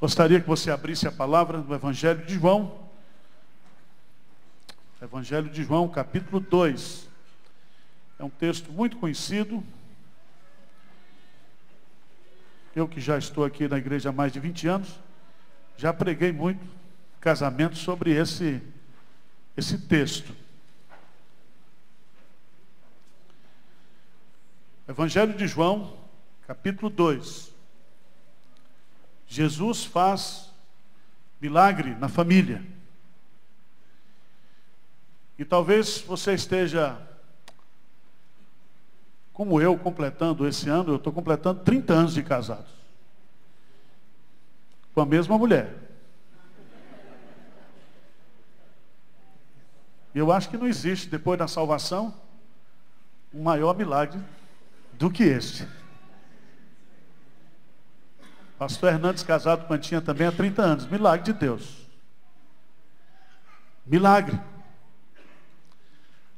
Gostaria que você abrisse a palavra do Evangelho de João. Evangelho de João, capítulo 2. É um texto muito conhecido. Eu que já estou aqui na igreja há mais de 20 anos, já preguei muito casamento sobre esse texto. Evangelho de João, capítulo 2. Jesus faz milagre na família. E talvez você esteja, como eu, completando esse ano, eu estou completando 30 anos de casados. Com a mesma mulher. E eu acho que não existe, depois da salvação, um maior milagre do que este. Pastor Hernandes, casado com a Antinha também há 30 anos. Milagre de Deus. Milagre.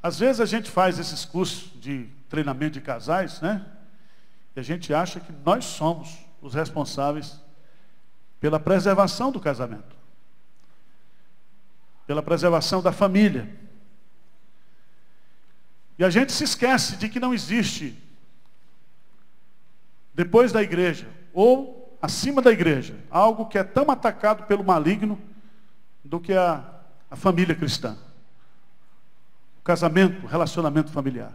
Às vezes a gente faz esses cursos de treinamento de casais, né? E a gente acha que nós somos os responsáveis pela preservação do casamento. Pela preservação da família. E a gente se esquece de que não existe, depois da igreja, ou acima da igreja, algo que é tão atacado pelo maligno do que a família cristã. O casamento, o relacionamento familiar.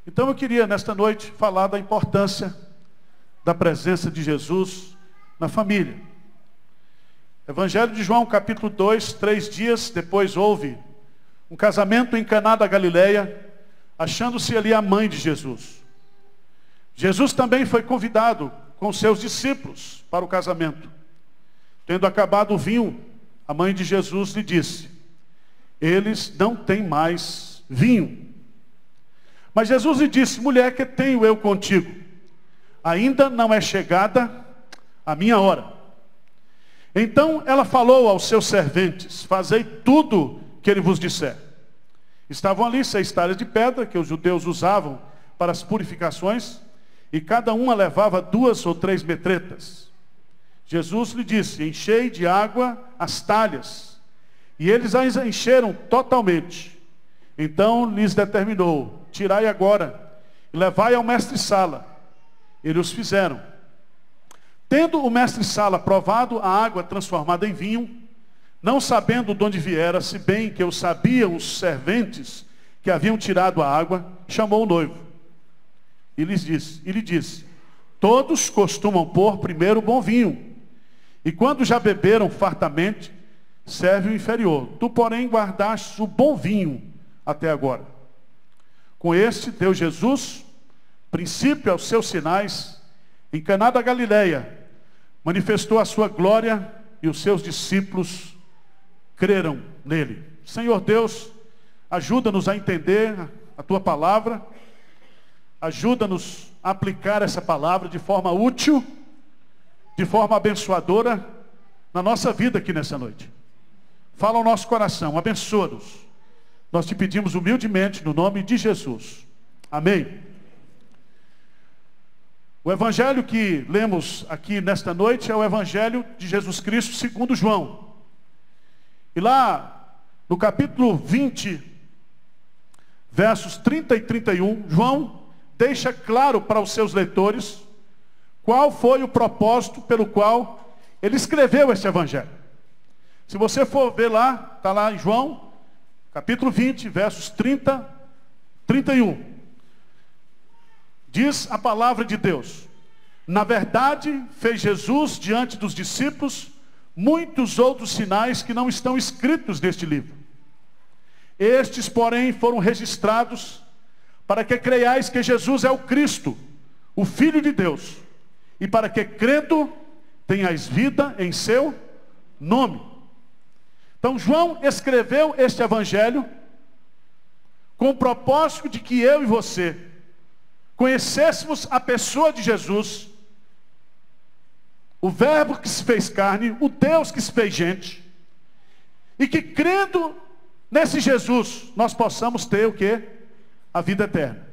Então eu queria nesta noite falar da importância da presença de Jesus na família. Evangelho de João, capítulo 2, 3 dias depois houve um casamento em Caná da Galileia, achando-se ali a mãe de Jesus. Jesus também foi convidado com seus discípulos para o casamento. Tendo acabado o vinho, a mãe de Jesus lhe disse: eles não têm mais vinho. Mas Jesus lhe disse: mulher, que tenho eu contigo? Ainda não é chegada a minha hora. Então ela falou aos seus serventes: fazei tudo que ele vos disser. Estavam ali 6 talhas de pedra que os judeus usavam para as purificações, e cada uma levava 2 ou 3 metretas. Jesus lhe disse: enchei de água as talhas. E eles as encheram totalmente. Então lhes determinou: tirai agora e levai ao mestre-sala. Eles os fizeram. Tendo o mestre-sala provado a água transformada em vinho, não sabendo de onde viera, se bem que o sabiam os serventes que haviam tirado a água, chamou o noivo. E lhe disse: todos costumam pôr primeiro o bom vinho, e quando já beberam fartamente, serve o inferior. Tu, porém, guardaste o bom vinho até agora. Com este deu Jesus princípio aos seus sinais. Em Caná da Galileia manifestou a sua glória, e os seus discípulos creram nele. Senhor Deus, ajuda-nos a entender a tua palavra. Ajuda-nos a aplicar essa palavra de forma útil, de forma abençoadora na nossa vida aqui nessa noite. Fala ao nosso coração, abençoa-nos. Nós te pedimos humildemente no nome de Jesus. Amém. O evangelho que lemos aqui nesta noite é o evangelho de Jesus Cristo segundo João. E lá no capítulo 20, versos 30 e 31, João deixa claro para os seus leitores qual foi o propósito pelo qual ele escreveu esse evangelho. Se você for ver lá, está lá em João, capítulo 20, versos 30, 31. Diz a palavra de Deus: na verdade, fez Jesus diante dos discípulos muitos outros sinais que não estão escritos neste livro. Estes, porém, foram registrados para que creiais que Jesus é o Cristo, o Filho de Deus, e para que, crendo, tenhais vida em seu nome. Então, João escreveu este evangelho com o propósito de que eu e você conhecêssemos a pessoa de Jesus, o Verbo que se fez carne, o Deus que se fez gente, e que, crendo nesse Jesus, nós possamos ter o quê? A vida eterna.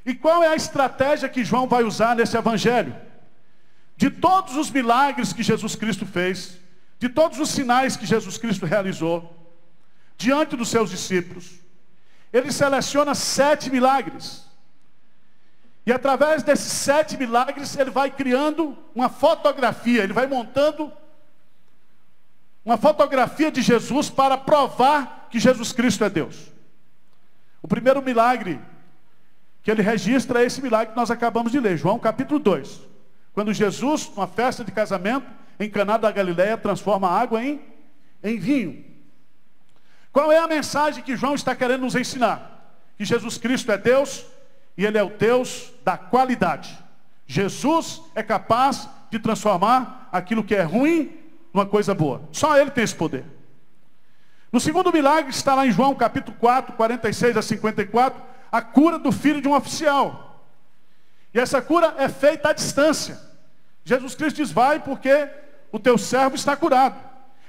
E qual é a estratégia que João vai usar nesse evangelho? de todos os milagres que Jesus Cristo fez, de todos os sinais que Jesus Cristo realizou, diante dos seus discípulos, ele seleciona 7 milagres. E através desses 7 milagres, ele vai criando uma fotografia, ele vai montando uma fotografia de Jesus para provar que Jesus Cristo é Deus. O primeiro milagre que ele registra é esse milagre que nós acabamos de ler, João capítulo 2. Quando Jesus, numa festa de casamento, em Caná da Galileia, transforma a água em vinho. Qual é a mensagem que João está querendo nos ensinar? Que Jesus Cristo é Deus e ele é o Deus da qualidade. Jesus é capaz de transformar aquilo que é ruim numa coisa boa. Só ele tem esse poder. No segundo milagre, está lá em João capítulo 4, 46 a 54, a cura do filho de um oficial. E essa cura é feita à distância. Jesus Cristo diz, vai porque o teu servo está curado.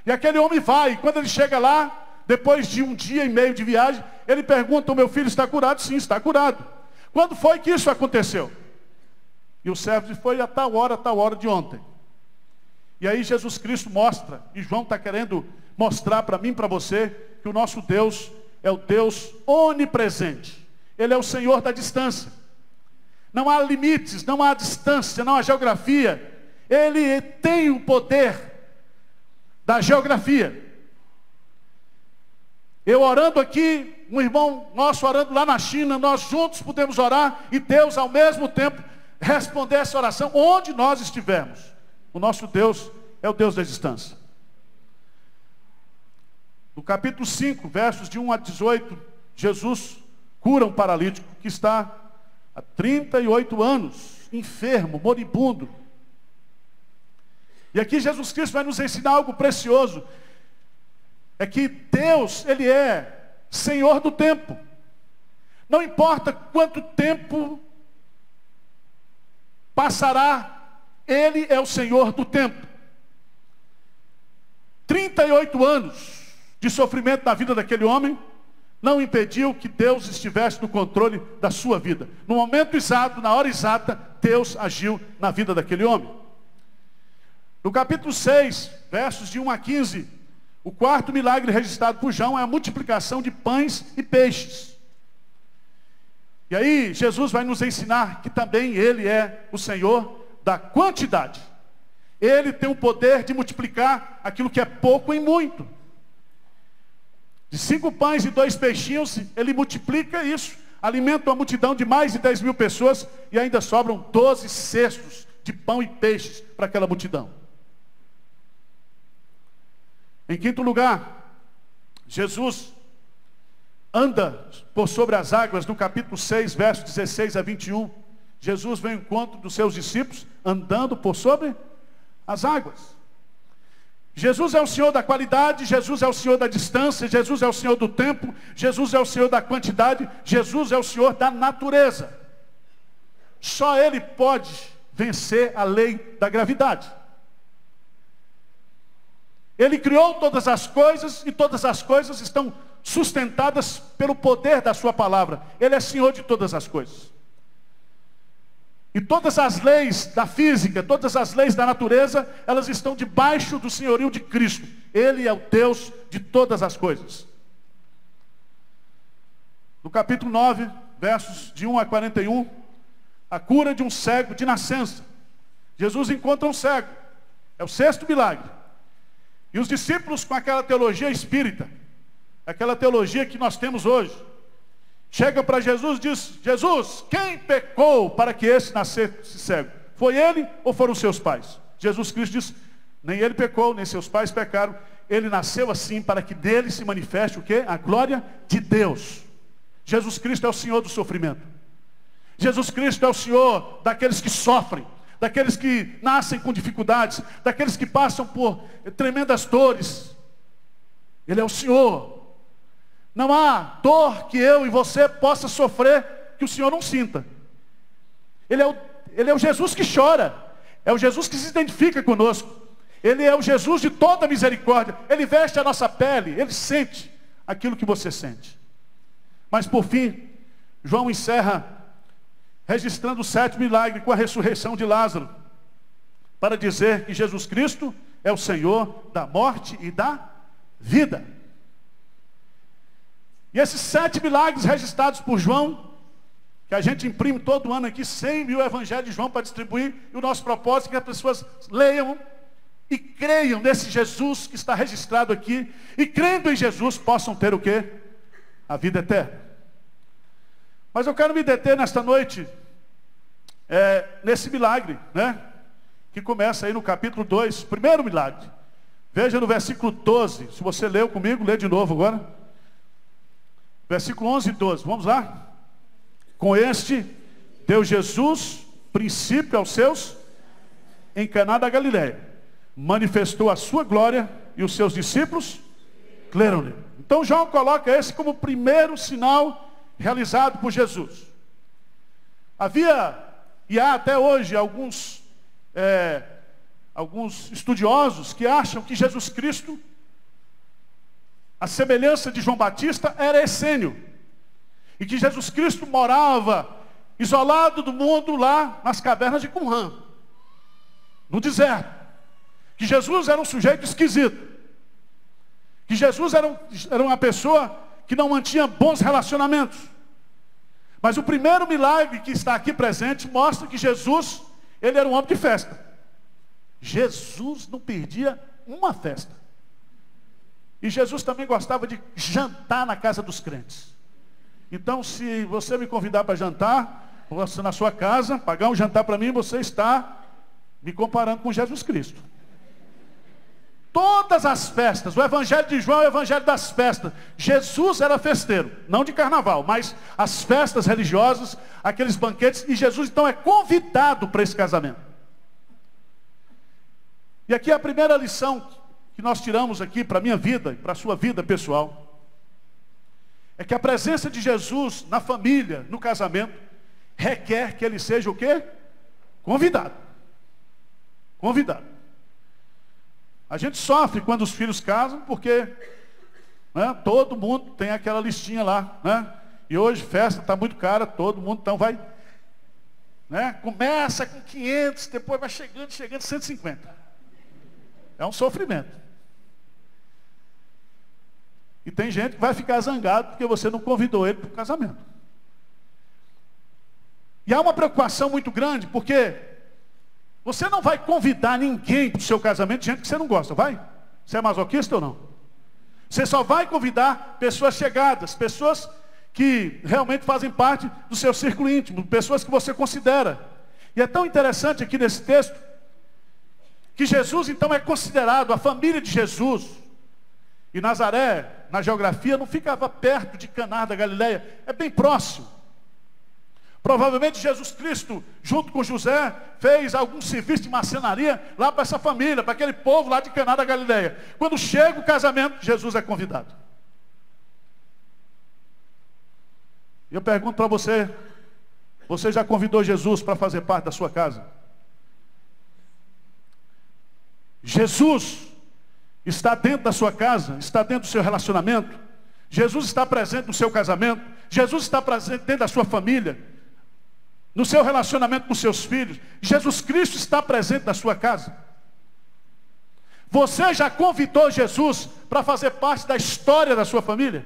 E aquele homem vai, e quando ele chega lá, depois de 1 dia e meio de viagem, ele pergunta, o meu filho está curado? Sim, está curado. Quando foi que isso aconteceu? E o servo diz, foi a tal hora de ontem. E aí Jesus Cristo mostra, e João está querendo mostrar para mim e para você, que o nosso Deus é o Deus onipresente. Ele é o Senhor da distância. Não há limites, não há distância, não há geografia. Ele tem o poder da geografia. Eu orando aqui, um irmão nosso orando lá na China, nós juntos podemos orar e Deus ao mesmo tempo responder essa oração onde nós estivermos. O nosso Deus é o Deus da distância. No capítulo 5, versos de 1 a 18, Jesus cura um paralítico que está há 38 anos, enfermo, moribundo. E aqui Jesus Cristo vai nos ensinar algo precioso. É que Deus, Ele é Senhor do tempo. Não importa quanto tempo passará, Ele é o Senhor do tempo. 38 anos de sofrimento na vida daquele homem não impediu que Deus estivesse no controle da sua vida. No momento exato, na hora exata, Deus agiu na vida daquele homem. No capítulo 6, versos de 1 a 15, o quarto milagre registrado por João é a multiplicação de pães e peixes. E aí Jesus vai nos ensinar que também Ele é o Senhor da quantidade. Ele tem o poder de multiplicar aquilo que é pouco em muito. De 5 pães e 2 peixinhos, Ele multiplica isso, alimenta uma multidão de mais de 10 mil pessoas e ainda sobram 12 cestos de pão e peixes para aquela multidão. Em quinto lugar, Jesus anda por sobre as águas, no capítulo 6, versos 16 a 21. Jesus vem ao encontro dos seus discípulos, andando por sobre as águas. Jesus é o Senhor da qualidade, Jesus é o Senhor da distância, Jesus é o Senhor do tempo, Jesus é o Senhor da quantidade, Jesus é o Senhor da natureza. Só Ele pode vencer a lei da gravidade. Ele criou todas as coisas e todas as coisas estão sustentadas pelo poder da sua palavra. Ele é Senhor de todas as coisas. E todas as leis da física, todas as leis da natureza, elas estão debaixo do senhorio de Cristo. Ele é o Deus de todas as coisas. No capítulo 9, versos de 1 a 41, a cura de um cego de nascença. Jesus encontra um cego. É o 6º milagre. E os discípulos, com aquela teologia espírita, aquela teologia que nós temos hoje, chegam para Jesus e diz: Jesus, quem pecou para que esse nascesse cego? Foi ele ou foram seus pais? Jesus Cristo diz: nem ele pecou, nem seus pais pecaram. Ele nasceu assim para que dele se manifeste o quê? A glória de Deus. Jesus Cristo é o Senhor do sofrimento. Jesus Cristo é o Senhor daqueles que sofrem, daqueles que nascem com dificuldades, daqueles que passam por tremendas dores. Ele é o Senhor. Não há dor que eu e você possa sofrer que o Senhor não sinta. Ele é o Jesus que chora. É o Jesus que se identifica conosco. Ele é o Jesus de toda misericórdia. Ele veste a nossa pele. Ele sente aquilo que você sente. Mas por fim, João encerra registrando o 7º milagre com a ressurreição de Lázaro. para dizer que Jesus Cristo é o Senhor da morte e da vida. E esses 7 milagres registrados por João, que a gente imprime todo ano aqui, 100 mil evangelhos de João para distribuir, e o nosso propósito é que as pessoas leiam e creiam nesse Jesus que está registrado aqui, e crendo em Jesus possam ter o quê? A vida eterna. Mas eu quero me deter nesta noite, nesse milagre, né? Que começa aí no capítulo 2, primeiro milagre. Veja no versículo 12, se você leu comigo, lê de novo agora. Versículo 11 e 12, vamos lá? Com este, deu Jesus princípio aos seus em Caná da Galileia. Manifestou a sua glória e os seus discípulos creram nele. Então João coloca esse como o primeiro sinal realizado por Jesus. Havia, e há até hoje, alguns estudiosos que acham que Jesus Cristo, a semelhança de João Batista, era essênio. E que Jesus Cristo morava isolado do mundo lá nas cavernas de Qumran, no deserto. Que Jesus era um sujeito esquisito. Que Jesus era uma pessoa que não mantinha bons relacionamentos. Mas o primeiro milagre que está aqui presente mostra que Jesus, ele era um homem de festa. Jesus não perdia uma festa. E Jesus também gostava de jantar na casa dos crentes. Então, se você me convidar para jantar, você na sua casa, pagar um jantar para mim, você está me comparando com Jesus Cristo. Todas as festas, o Evangelho de João é o Evangelho das festas. Jesus era festeiro, não de carnaval, mas as festas religiosas, aqueles banquetes, e Jesus então é convidado para esse casamento. E aqui é a primeira lição que nós tiramos aqui para a minha vida e para a sua vida pessoal. É que a presença de Jesus na família, no casamento, requer que ele seja o quê? Convidado. Convidado. A gente sofre quando os filhos casam, porque todo mundo tem aquela listinha lá, né? E hoje festa está muito cara, todo mundo então vai, começa com 500, depois vai chegando 150. É um sofrimento. E tem gente que vai ficar zangado porque você não convidou ele para o casamento. E há uma preocupação muito grande, porque você não vai convidar ninguém para o seu casamento, gente que você não gosta, vai? Você é masoquista ou não? Você só vai convidar pessoas chegadas, pessoas que realmente fazem parte do seu círculo íntimo, pessoas que você considera. E é tão interessante aqui nesse texto, que Jesus então é considerado, a família de Jesus, e Nazaré, na geografia, não ficava perto de Caná da Galileia, é bem próximo. Provavelmente Jesus Cristo, junto com José, fez algum serviço de marcenaria lá para essa família, para aquele povo lá de Caná da Galileia. Quando chega o casamento, Jesus é convidado. E eu pergunto para você, você já convidou Jesus para fazer parte da sua casa? Jesus está dentro da sua casa, está dentro do seu relacionamento. Jesus está presente no seu casamento. Jesus está presente dentro da sua família, no seu relacionamento com seus filhos. Jesus Cristo está presente na sua casa. Você já convidou Jesus para fazer parte da história da sua família?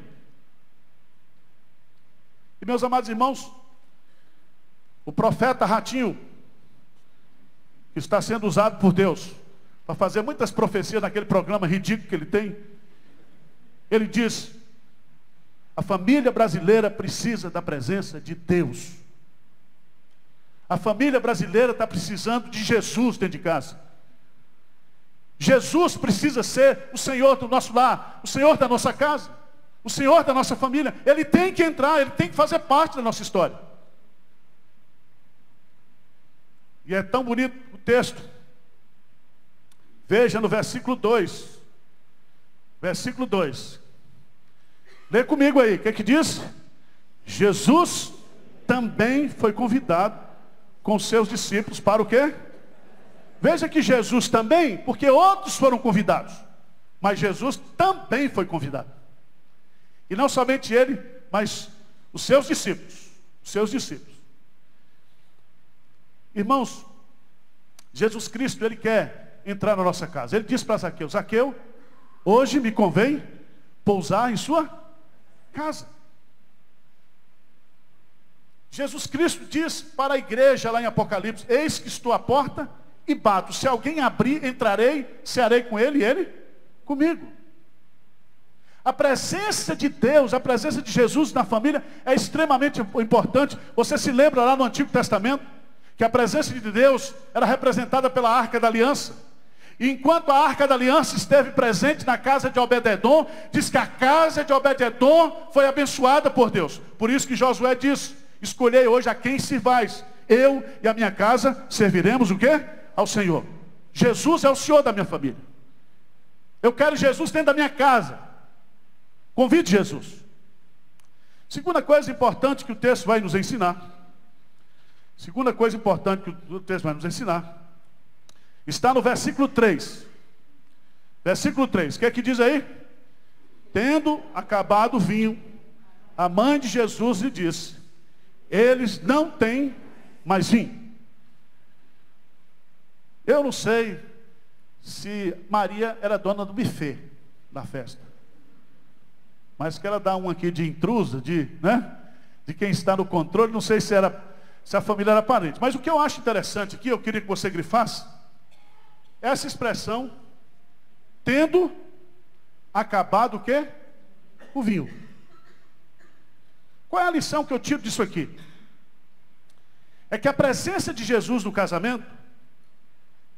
E meus amados irmãos, o profeta Ratinho, que está sendo usado por Deus para fazer muitas profecias naquele programa ridículo que ele tem, ele diz: a família brasileira precisa da presença de Deus. A família brasileira está precisando de Jesus dentro de casa. Jesus precisa ser o Senhor do nosso lar, o Senhor da nossa casa, o Senhor da nossa família. Ele tem que entrar, ele tem que fazer parte da nossa história. E é tão bonito o texto. Veja no versículo 2. Versículo 2. Lê comigo aí, o que diz? Jesus também foi convidado com seus discípulos para o quê? Veja que Jesus também, porque outros foram convidados, mas Jesus também foi convidado. E não somente ele, mas os seus discípulos. Os seus discípulos. Irmãos, Jesus Cristo, Ele quer entrar na nossa casa. Ele disse para Zaqueu: Zaqueu, hoje me convém pousar em sua casa. Jesus Cristo diz para a igreja lá em Apocalipse: eis que estou à porta e bato. Se alguém abrir, entrarei, cearei com ele e ele comigo. A presença de Deus, a presença de Jesus na família é extremamente importante. Você se lembra lá no Antigo Testamento que a presença de Deus era representada pela Arca da Aliança. E enquanto a Arca da Aliança esteve presente na casa de Obed-edom, diz que a casa de Obed-edom foi abençoada por Deus. Por isso que Josué diz: escolhei hoje a quem sirvais. Eu e a minha casa serviremos o quê? Ao Senhor. Jesus é o Senhor da minha família. Eu quero Jesus dentro da minha casa. Convide Jesus. Segunda coisa importante que o texto vai nos ensinar. Segunda coisa importante que o texto vai nos ensinar. Está no versículo 3. Versículo 3. O que é que diz aí? Tendo acabado o vinho, a mãe de Jesus lhe disse: eles não têm mais vinho. Eu não sei se Maria era dona do buffet da festa. Mas que ela dá um aqui de intrusa, de quem está no controle. Não sei se a família era parente. Mas o que eu acho interessante aqui, eu queria que você grifasse, essa expressão: tendo acabado o quê? O vinho. Qual é a lição que eu tiro disso aqui? É que a presença de Jesus no casamento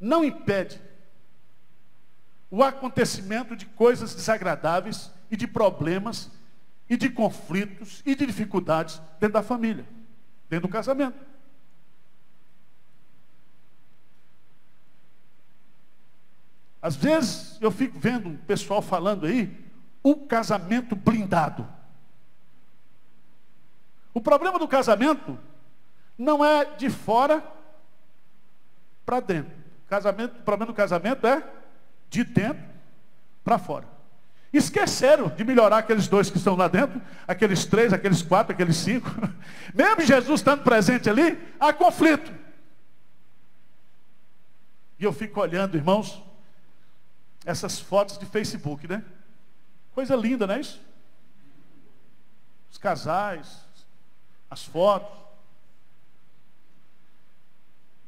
não impede o acontecimento de coisas desagradáveis e de problemas e de conflitos e de dificuldades dentro da família, dentro do casamento. Às vezes eu fico vendo um pessoal falando aí, o casamento blindado. O problema do casamento não é de fora para dentro. O problema do casamento é de dentro para fora. Esqueceram de melhorar aqueles dois que estão lá dentro, aqueles 3, aqueles 4, aqueles 5. Mesmo Jesus estando presente ali, há conflito. E eu fico olhando, irmãos, essas fotos de Facebook, né? Coisa linda, não é isso? Os casais, as fotos.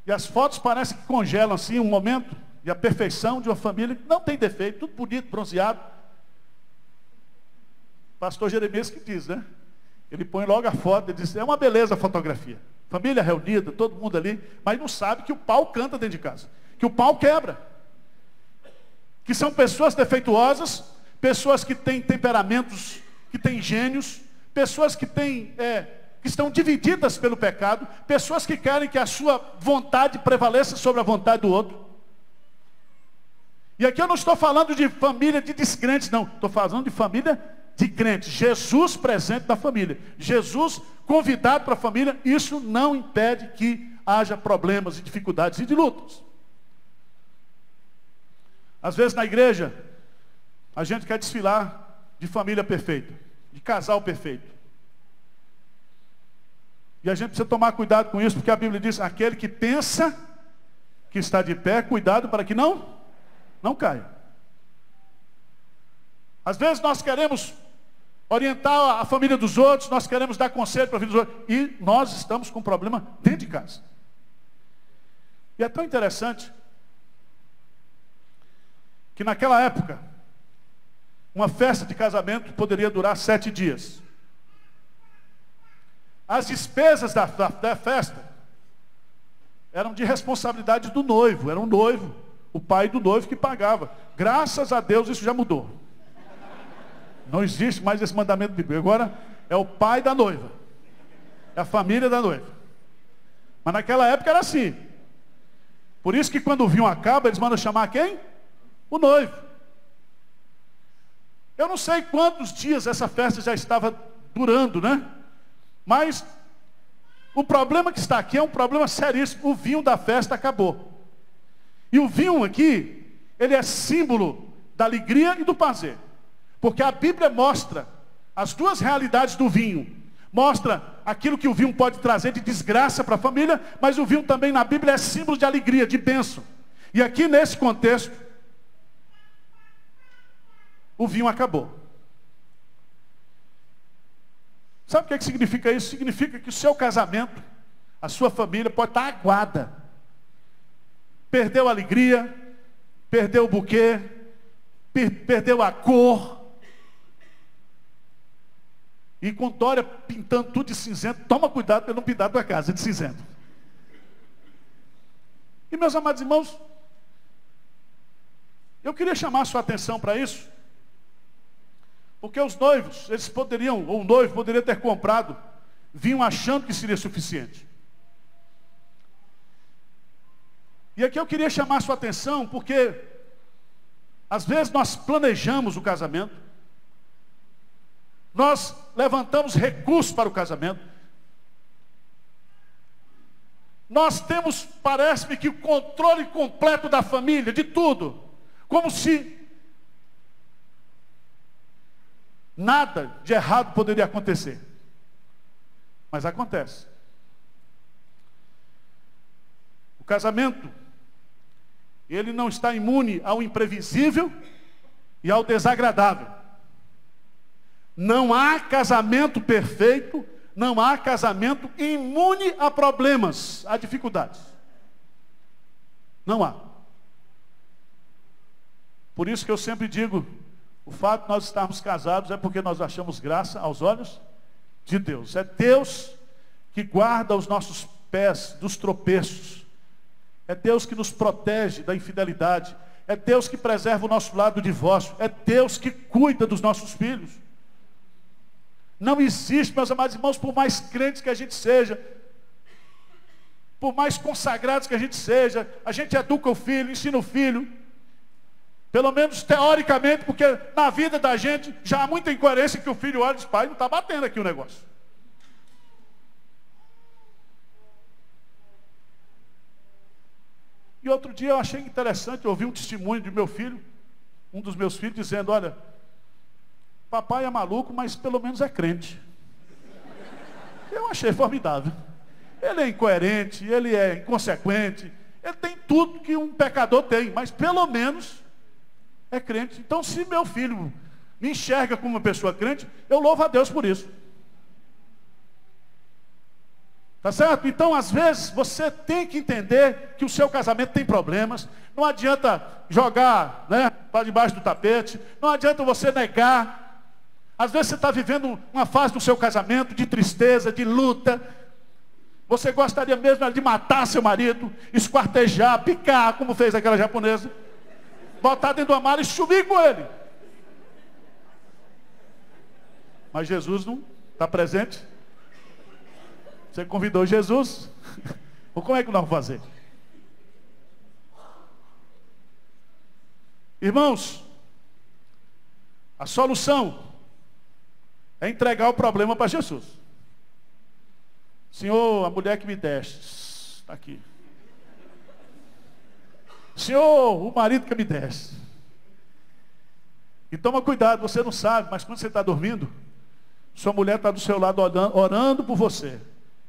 E as fotos parecem que congelam assim um momento de a perfeição de uma família que não tem defeito, tudo bonito, bronzeado. Pastor Jeremias que diz, né? Ele põe logo a foto e diz: é uma beleza a fotografia. Família reunida, todo mundo ali, mas não sabe que o pau canta dentro de casa, que o pau quebra. Que são pessoas defeituosas, pessoas que têm temperamentos, que têm gênios, pessoas que que estão divididas pelo pecado, pessoas que querem que a sua vontade prevaleça sobre a vontade do outro. E aqui eu não estou falando de família de descrentes, não. Estou falando de família de crentes. Jesus presente na família. Jesus convidado para a família. Isso não impede que haja problemas e dificuldades e de lutas. Às vezes na igreja, a gente quer desfilar de família perfeita, de casal perfeito. E a gente precisa tomar cuidado com isso, porque a Bíblia diz: aquele que pensa que está de pé, cuidado para que não caia. Às vezes nós queremos orientar a família dos outros, nós queremos dar conselho para a vida dos outros, e nós estamos com um problema dentro de casa. E é tão interessante que naquela época, uma festa de casamento poderia durar 7 dias. As despesas da festa eram de responsabilidade do noivo, era um noivo, o pai do noivo que pagava. Graças a Deus isso já mudou. Não existe mais esse mandamento bíblico. Agora é o pai da noiva, é a família da noiva. Mas naquela época era assim. Por isso que quando o vinho acaba, eles mandam chamar quem? O noivo. Eu não sei quantos dias essa festa já estava durando, né? Mas o problema que está aqui é um problema seríssimo. O vinho da festa acabou. E o vinho aqui, ele é símbolo da alegria e do prazer. Porque a Bíblia mostra as duas realidades do vinho. Mostra aquilo que o vinho pode trazer de desgraça para a família, mas o vinho também na Bíblia é símbolo de alegria, de bênção. E aqui nesse contexto, o vinho acabou. Sabe o que significa isso? Significa que o seu casamento, a sua família pode estar aguada. Perdeu a alegria, perdeu o buquê, perdeu a cor. E com Dória pintando tudo de cinzento, toma cuidado para não pintar a tua casa de cinzento. E meus amados irmãos, eu queria chamar a sua atenção para isso, porque os noivos, eles poderiam, ou o noivo poderia ter comprado vinho achando que seria suficiente. E aqui eu queria chamar a sua atenção, porque às vezes nós planejamos o casamento, nós levantamos recursos para o casamento, nós temos, parece-me que o controle completo da família, de tudo, como se nada de errado poderia acontecer. Mas acontece. O casamento, ele não está imune ao imprevisível e ao desagradável. Não há casamento perfeito, não há casamento imune a problemas, a dificuldades. Não há. Por isso que eu sempre digo, o fato de nós estarmos casados é porque nós achamos graça aos olhos de Deus. É Deus que guarda os nossos pés dos tropeços. É Deus que nos protege da infidelidade. É Deus que preserva o nosso lado do divórcio. É Deus que cuida dos nossos filhos. Não existe, meus amados irmãos, por mais crentes que a gente seja, por mais consagrados que a gente educa o filho, ensina o filho, pelo menos teoricamente, porque na vida da gente já há muita incoerência que o filho olha e diz, pai, não está batendo aqui o negócio. E outro dia eu achei interessante, ouvir um testemunho de meu filho, um dos meus filhos, dizendo, olha, papai é maluco, mas pelo menos é crente. Eu achei formidável. Ele é incoerente, ele é inconsequente, ele tem tudo que um pecador tem, mas pelo menos é crente. Então, se meu filho me enxerga como uma pessoa crente, eu louvo a Deus por isso. Tá certo? Então, às vezes, você tem que entender que o seu casamento tem problemas. Não adianta jogar, né, para debaixo do tapete. Não adianta você negar. Às vezes você está vivendo uma fase do seu casamento de tristeza, de luta. Você gostaria mesmo de matar seu marido, esquartejar, picar, como fez aquela japonesa. Botar dentro do mala e sumir com ele. Mas Jesus não está presente. Você convidou Jesus? Ou como é que nós vamos fazer? Irmãos, a solução é entregar o problema para Jesus. Senhor, a mulher que me deste, está aqui. Senhor, o marido que me deste. E toma cuidado, você não sabe, mas quando você está dormindo, sua mulher está do seu lado orando por você,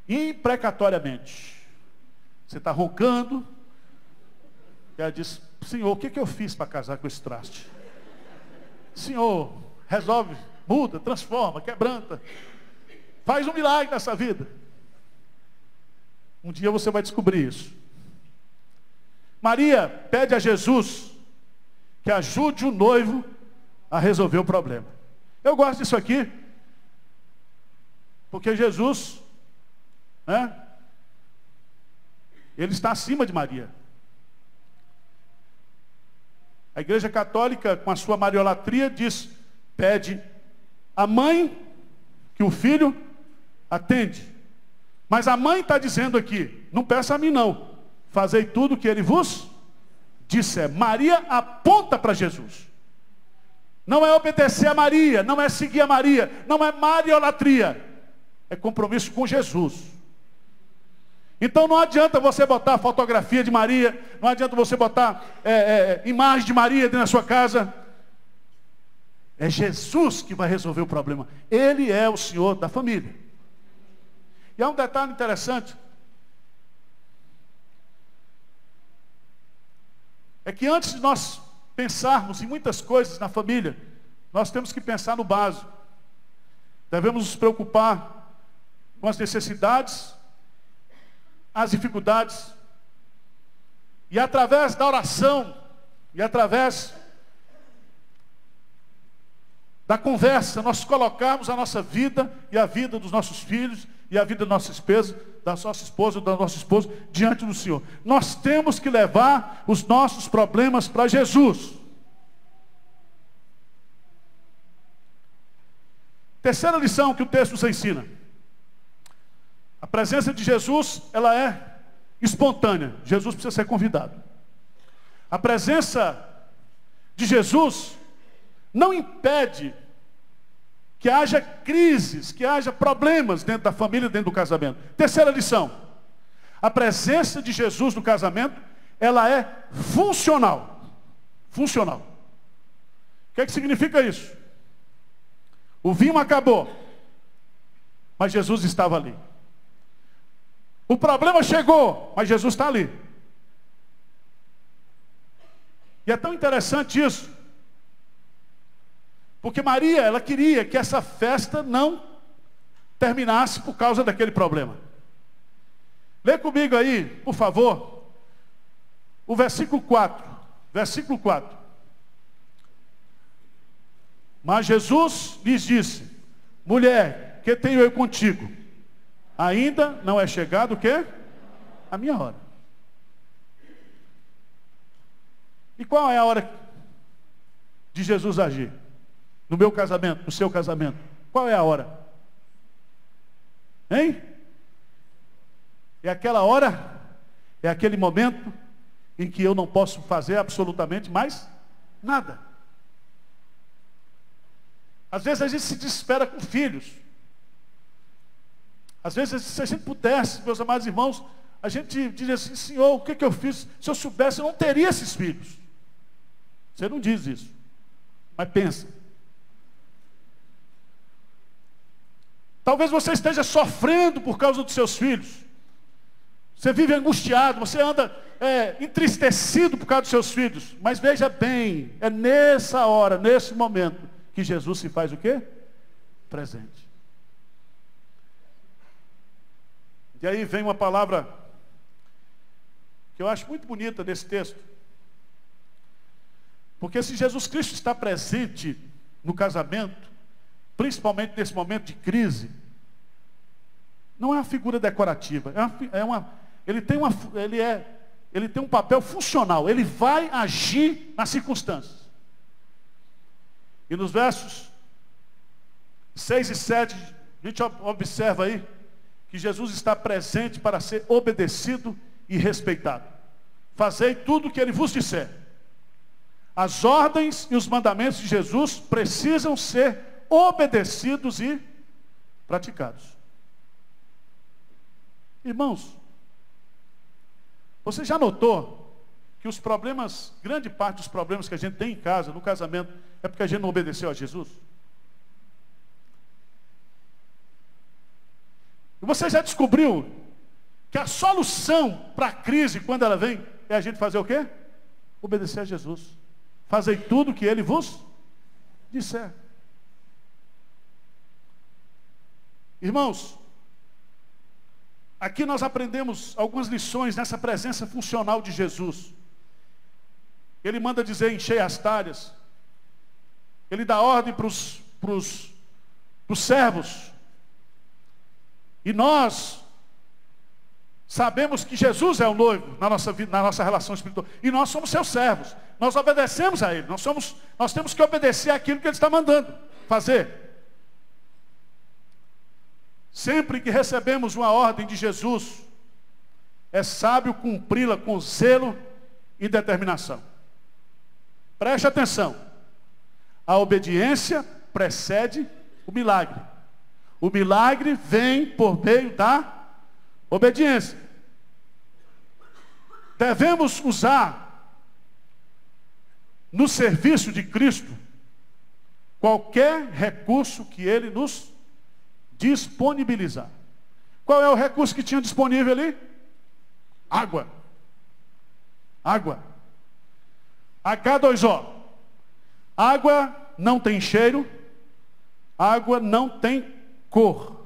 imprecatoriamente. Você está roncando, e ela diz, Senhor, o que eu fiz para casar com esse traste? Senhor, resolve, muda, transforma, quebranta. Faz um milagre nessa vida. Um dia você vai descobrir isso. Maria pede a Jesus que ajude o noivo a resolver o problema. Eu gosto disso aqui, porque Jesus, né, ele está acima de Maria. A Igreja Católica, com a sua mariolatria, diz, pede a mãe que o filho atende. Mas a mãe está dizendo aqui, não peça a mim não, fazei tudo o que ele vos disser. Maria aponta para Jesus. Não é obedecer a Maria, não é seguir a Maria, não é mariolatria, é compromisso com Jesus. Então não adianta você botar fotografia de Maria, não adianta você botar imagem de Maria dentro da sua casa. É Jesus que vai resolver o problema. Ele é o Senhor da família. E há um detalhe interessante. É que antes de nós pensarmos em muitas coisas na família, nós temos que pensar no básico. Devemos nos preocupar com as necessidades, as dificuldades. E através da oração, e através da conversa, nós colocarmos a nossa vida e a vida dos nossos filhos e a vida da nossa esposa, do nosso esposo diante do Senhor. Nós temos que levar os nossos problemas para Jesus. Terceira lição que o texto nos ensina. A presença de Jesus, ela é espontânea. Jesus precisa ser convidado. A presença de Jesus não impede que haja crises, que haja problemas dentro da família, dentro do casamento. Terceira lição. A presença de Jesus no casamento, ela é funcional. Funcional. O que significa isso? O vinho acabou, mas Jesus estava ali. O problema chegou, mas Jesus está ali. E é tão interessante isso, porque Maria, ela queria que essa festa não terminasse por causa daquele problema. Lê comigo aí, por favor, o versículo 4. Versículo 4. Mas Jesus lhes disse: mulher, que tenho eu contigo? Ainda não é chegado o quê? A minha hora. E qual é a hora de Jesus agir? No meu casamento, no seu casamento. Qual é a hora? Hein? É aquela hora, é aquele momento em que eu não posso fazer absolutamente mais nada. Às vezes a gente se desespera com filhos. Às vezes, se a gente pudesse, meus amados irmãos, a gente diria assim: Senhor, o que eu fiz? Se eu soubesse, eu não teria esses filhos. Você não diz isso, mas pensa. Talvez você esteja sofrendo por causa dos seus filhos. Você vive angustiado, você anda entristecido por causa dos seus filhos. Mas veja bem, é nessa hora, nesse momento, que Jesus se faz o quê? Presente. E aí vem uma palavra que eu acho muito bonita nesse texto. Porque se Jesus Cristo está presente no casamento, principalmente nesse momento de crise, não é uma figura decorativa, ele tem um papel funcional, ele vai agir nas circunstâncias. E nos versos 6 e 7, a gente observa aí que Jesus está presente para ser obedecido e respeitado. Fazei tudo o que ele vos disser. As ordens e os mandamentos de Jesus precisam ser obedecidos e praticados. Irmãos, você já notou que os problemas, grande parte dos problemas que a gente tem em casa, no casamento, é porque a gente não obedeceu a Jesus? E você já descobriu que a solução para a crise, quando ela vem, é a gente fazer o quê? Obedecer a Jesus. Fazei tudo o que ele vos disser. Irmãos, aqui nós aprendemos algumas lições nessa presença funcional de Jesus. Ele manda dizer: enchei as talhas. Ele dá ordem para os servos. E nós sabemos que Jesus é o noivo na nossa vida, na nossa relação espiritual. E nós somos seus servos. Nós obedecemos a Ele. Nós temos que obedecer aquilo que Ele está mandando fazer. Sempre que recebemos uma ordem de Jesus, é sábio cumpri-la com zelo e determinação. Preste atenção. A obediência precede o milagre. O milagre vem por meio da obediência. Devemos usar no serviço de Cristo qualquer recurso que Ele nos disponibilizar. Qual é o recurso que tinha disponível ali? Água. Água. H2O. Água não tem cheiro, água não tem cor.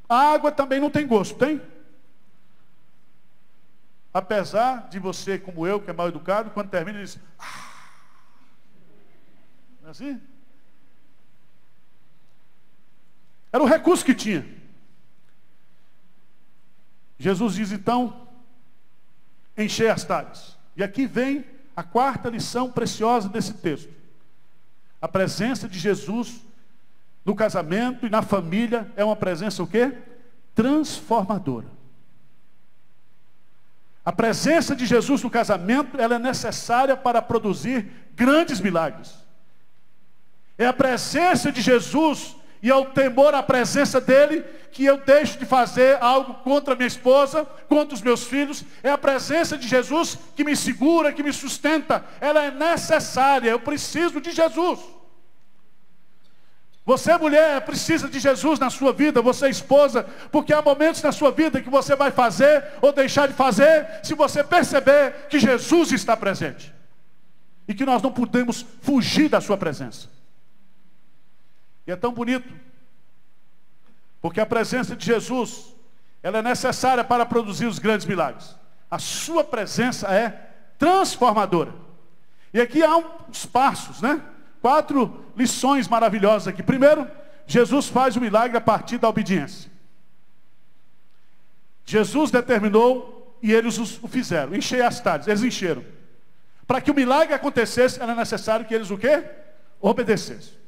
A água também não tem gosto, tem? Apesar de você, como eu, que é mal educado, quando termina, diz: não é assim? Era o recurso que tinha. Jesus diz então: enchei as talhas. E aqui vem a quarta lição preciosa desse texto. A presença de Jesus no casamento e na família é uma presença o quê? Transformadora. A presença de Jesus no casamento, ela é necessária para produzir grandes milagres. É a presença de Jesus e ao temor à presença dele que eu deixo de fazer algo contra minha esposa, contra os meus filhos. É a presença de Jesus que me segura, que me sustenta. Ela é necessária, eu preciso de Jesus. Você, mulher, precisa de Jesus na sua vida, você, esposa, porque há momentos na sua vida que você vai fazer ou deixar de fazer, se você perceber que Jesus está presente. E que nós não podemos fugir da sua presença. E é tão bonito, porque a presença de Jesus, ela é necessária para produzir os grandes milagres. A sua presença é transformadora. E aqui há uns passos, né? 4 lições maravilhosas aqui. Primeiro, Jesus faz o milagre a partir da obediência. Jesus determinou e eles o fizeram. Encher as talhas, eles encheram. Para que o milagre acontecesse, era necessário que eles o quê? Obedecessem.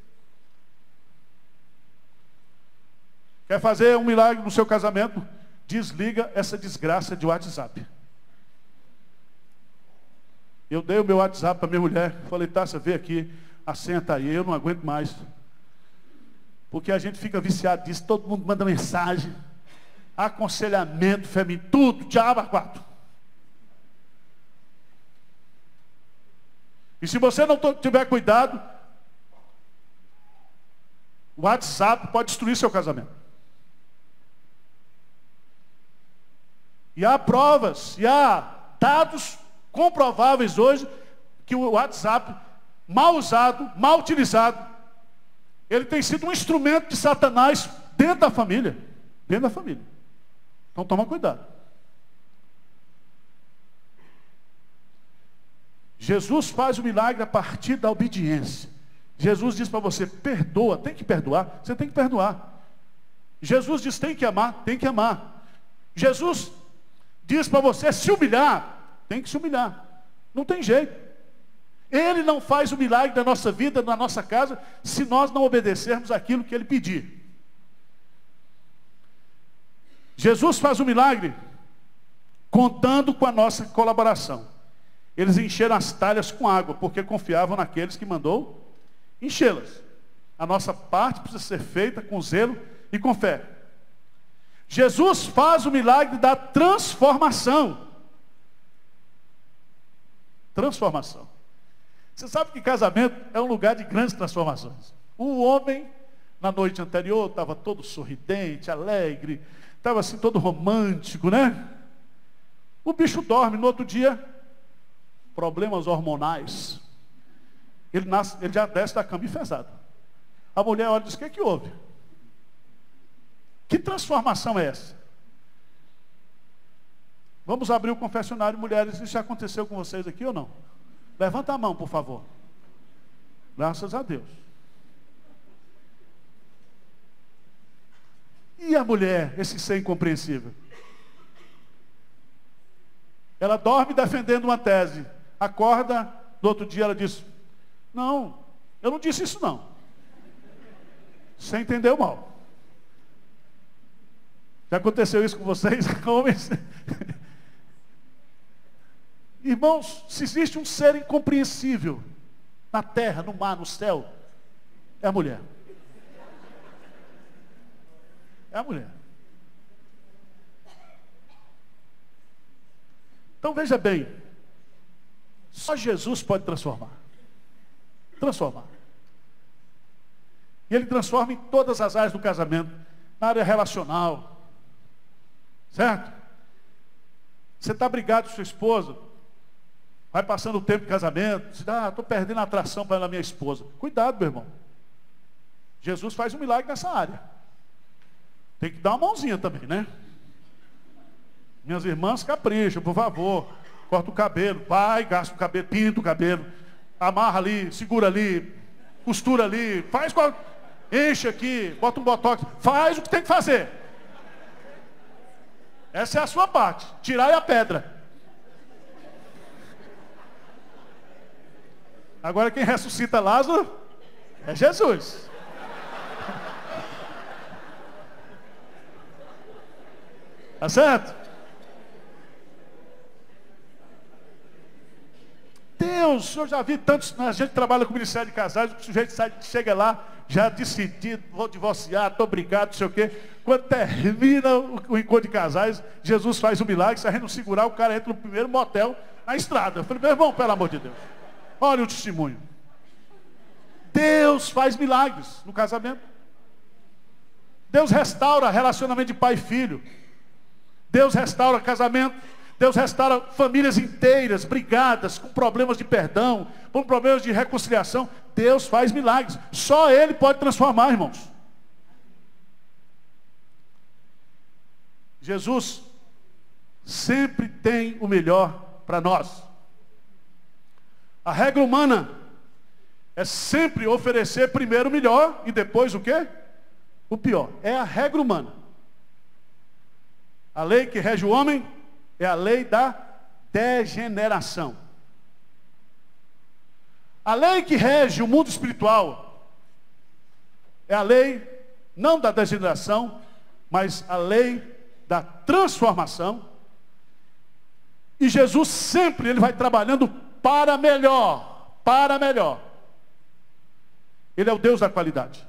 Quer fazer um milagre no seu casamento? Desliga essa desgraça de WhatsApp. Eu dei o meu WhatsApp para minha mulher. Falei: Tássia, vê aqui. A senha está aí, eu não aguento mais. Porque a gente fica viciado disso, todo mundo manda mensagem, aconselhamento feminino, tudo, diabo a quatro. E se você não tiver cuidado, o WhatsApp pode destruir seu casamento. E há provas, e há dados comprováveis hoje, que o WhatsApp, mal usado, mal utilizado, ele tem sido um instrumento de Satanás dentro da família. Dentro da família. Então toma cuidado. Jesus faz o milagre a partir da obediência. Jesus diz para você: perdoa, tem que perdoar, você tem que perdoar. Jesus diz: tem que amar, tem que amar. Jesus diz para você se humilhar, tem que se humilhar. Não tem jeito. Ele não faz o milagre da nossa vida, na nossa casa, se nós não obedecermos aquilo que ele pedir. Jesus faz o milagre contando com a nossa colaboração. Eles encheram as talhas com água, porque confiavam naqueles que mandou enchê-las. A nossa parte precisa ser feita com zelo e com fé. Jesus faz o milagre da transformação. Transformação. Você sabe que casamento é um lugar de grandes transformações. O homem, na noite anterior, estava todo sorridente, alegre, estava assim todo romântico, né? O bicho dorme, no outro dia, problemas hormonais. Ele já desce da cama enfesado. A mulher olha e diz: o que é que houve? Que transformação é essa? Vamos abrir o confessionário, mulheres. Isso já aconteceu com vocês aqui ou não? Levanta a mão, por favor. Graças a Deus. E a mulher, esse ser incompreensível? Ela dorme defendendo uma tese. Acorda, no outro dia ela diz: não, eu não disse isso não. Você entendeu mal. Já aconteceu isso com vocês, homens? Irmãos, se existe um ser incompreensível na terra, no mar, no céu, é a mulher. É a mulher. Então veja bem, só Jesus pode transformar. Transformar. E Ele transforma em todas as áreas do casamento. Na área relacional. Certo? Você está brigado com sua esposa. Vai passando o tempo de casamento. Você diz, estou perdendo a atração para a minha esposa. Cuidado, meu irmão. Jesus faz um milagre nessa área. Tem que dar uma mãozinha também, né? Minhas irmãs, capricham, por favor. Corta o cabelo, vai, gasta o cabelo, pinta o cabelo. Amarra ali, segura ali, costura ali, faz, enche aqui, bota um botox. Faz o que tem que fazer. Essa é a sua parte. Tirar a pedra. Agora quem ressuscita Lázaro é Jesus. Tá certo? Deus, eu já vi tantos, a gente trabalha com o Ministério de Casais, o sujeito chega lá, já decidido, vou divorciar, estou brigado, não sei o quê. Quando termina o encontro de casais, Jesus faz um milagre, se a gente não segurar, o cara entra no primeiro motel na estrada. Eu falei, meu irmão, pelo amor de Deus, olha o testemunho. Deus faz milagres no casamento. Deus restaura relacionamento de pai e filho. Deus restaura casamento. Deus restaura famílias inteiras, brigadas, com problemas de perdão, com problemas de reconciliação. Deus faz milagres. Só Ele pode transformar, irmãos. Jesus sempre tem o melhor para nós. A regra humana é sempre oferecer primeiro o melhor e depois o quê? O pior. É a regra humana. A lei que rege o homem é a lei da degeneração. A lei que rege o mundo espiritual é a lei não da degeneração, mas a lei da transformação. E Jesus sempre ele vai trabalhando para melhor, para melhor. Ele é o Deus da qualidade.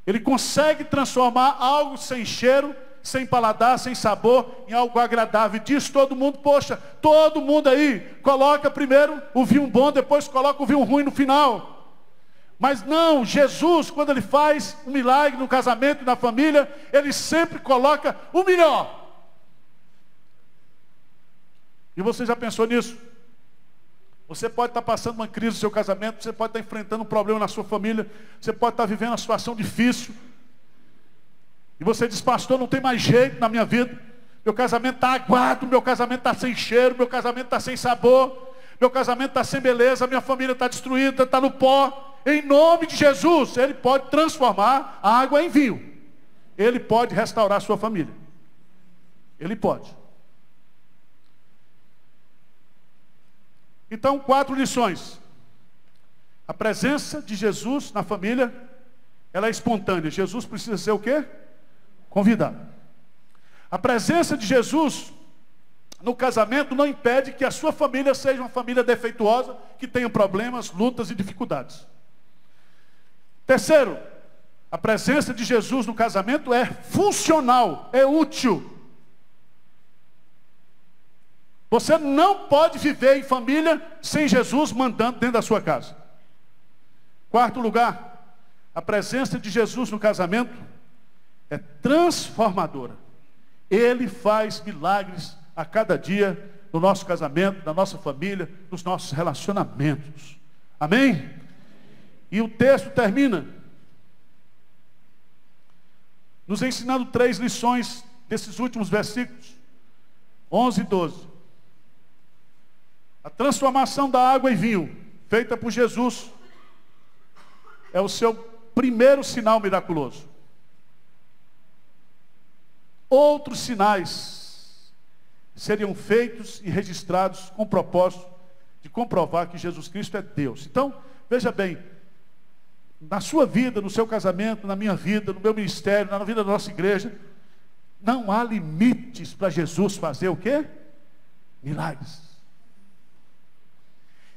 Ele consegue transformar algo sem cheiro, sem paladar, sem sabor, em algo agradável. Diz todo mundo, poxa, todo mundo aí, coloca primeiro o vinho bom, depois coloca o vinho ruim no final. Mas não, Jesus, quando Ele faz um milagre no casamento e na família, Ele sempre coloca o melhor. E você já pensou nisso? Você pode estar passando uma crise no seu casamento, você pode estar enfrentando um problema na sua família, você pode estar vivendo uma situação difícil. E você diz, pastor, não tem mais jeito na minha vida. Meu casamento está aguado, meu casamento está sem cheiro, meu casamento está sem sabor, meu casamento está sem beleza, minha família está destruída, está no pó. Em nome de Jesus, Ele pode transformar a água em vinho. Ele pode restaurar a sua família. Ele pode. Então, 4 lições. A presença de Jesus na família, ela é espontânea. Jesus precisa ser o quê? Convidado. A presença de Jesus no casamento não impede que a sua família seja uma família defeituosa, que tenha problemas, lutas e dificuldades. Terceiro, a presença de Jesus no casamento é funcional, é útil. Você não pode viver em família sem Jesus mandando dentro da sua casa. Quarto lugar, a presença de Jesus no casamento é transformadora. Ele faz milagres a cada dia no nosso casamento, na nossa família, nos nossos relacionamentos. Amém? E o texto termina nos ensinando 3 lições desses últimos versículos, 11 e 12. A transformação da água em vinho, feita por Jesus, é o seu primeiro sinal miraculoso. Outros sinais seriam feitos e registrados com o propósito de comprovar que Jesus Cristo é Deus. Então, veja bem, na sua vida, no seu casamento, na minha vida, no meu ministério, na vida da nossa igreja, não há limites para Jesus fazer o quê? Milagres.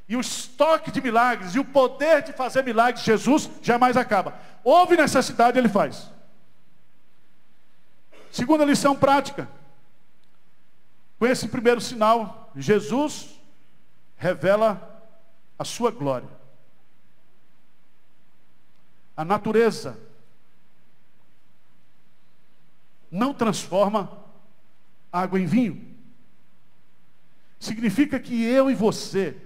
E o estoque de milagres e o poder de fazer milagres de Jesus jamais acaba. Houve necessidade, Ele faz. Segunda lição prática. Com esse primeiro sinal, Jesus revela a sua glória. A natureza não transforma água em vinho. Significa que eu e você,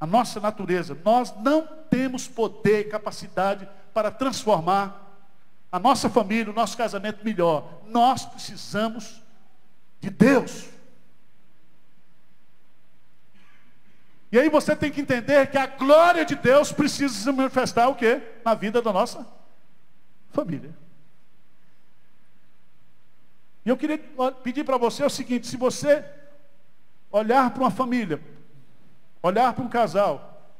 a nossa natureza, nós não temos poder e capacidade para transformar a nossa família, o nosso casamento melhor. Nós precisamos de Deus. E aí você tem que entender que a glória de Deus precisa se manifestar o quê? Na vida da nossa família. E eu queria pedir para você o seguinte: se você olhar para uma família, olhar para um casal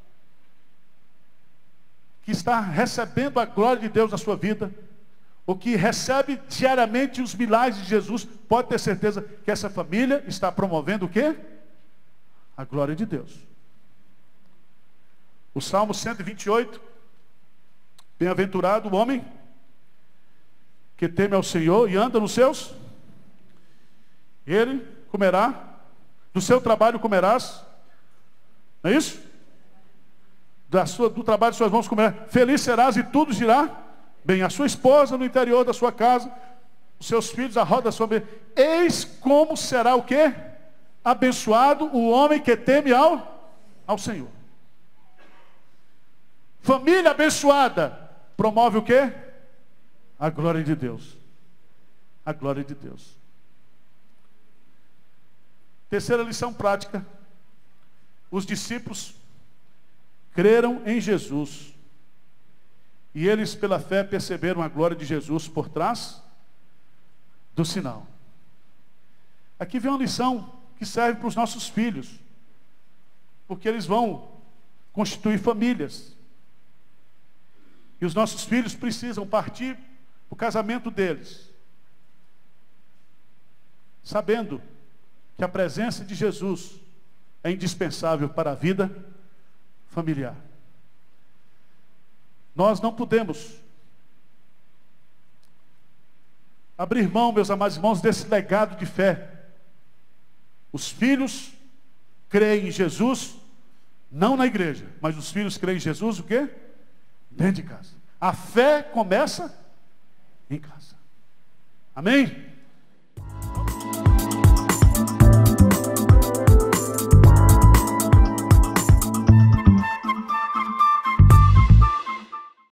que está recebendo a glória de Deus na sua vida, ou que recebe diariamente os milagres de Jesus, pode ter certeza que essa família está promovendo o quê? A glória de Deus. O Salmo 128, bem-aventurado o homem que teme ao Senhor e anda nos seus, ele comerá, do seu trabalho comerás, não é isso? Do trabalho de suas mãos comerás, feliz serás e tudo girá bem. A sua esposa no interior da sua casa, os seus filhos à roda da sua mesa. Eis como será o quê? Abençoado o homem que teme ao Senhor. Família abençoada promove o quê? A glória de Deus. A glória de Deus. Terceira lição prática. Os discípulos creram em Jesus. E eles, pela fé, perceberam a glória de Jesus por trás do sinal. Aqui vem uma lição que serve para os nossos filhos. Porque eles vão constituir famílias. E os nossos filhos precisam partir para o casamento deles, sabendo que a presença de Jesus é indispensável para a vida familiar. Nós não podemos abrir mão, meus amados irmãos, desse legado de fé. Os filhos creem em Jesus, não na igreja, mas os filhos creem em Jesus o quê? Dentro de casa. A fé começa em casa. Amém?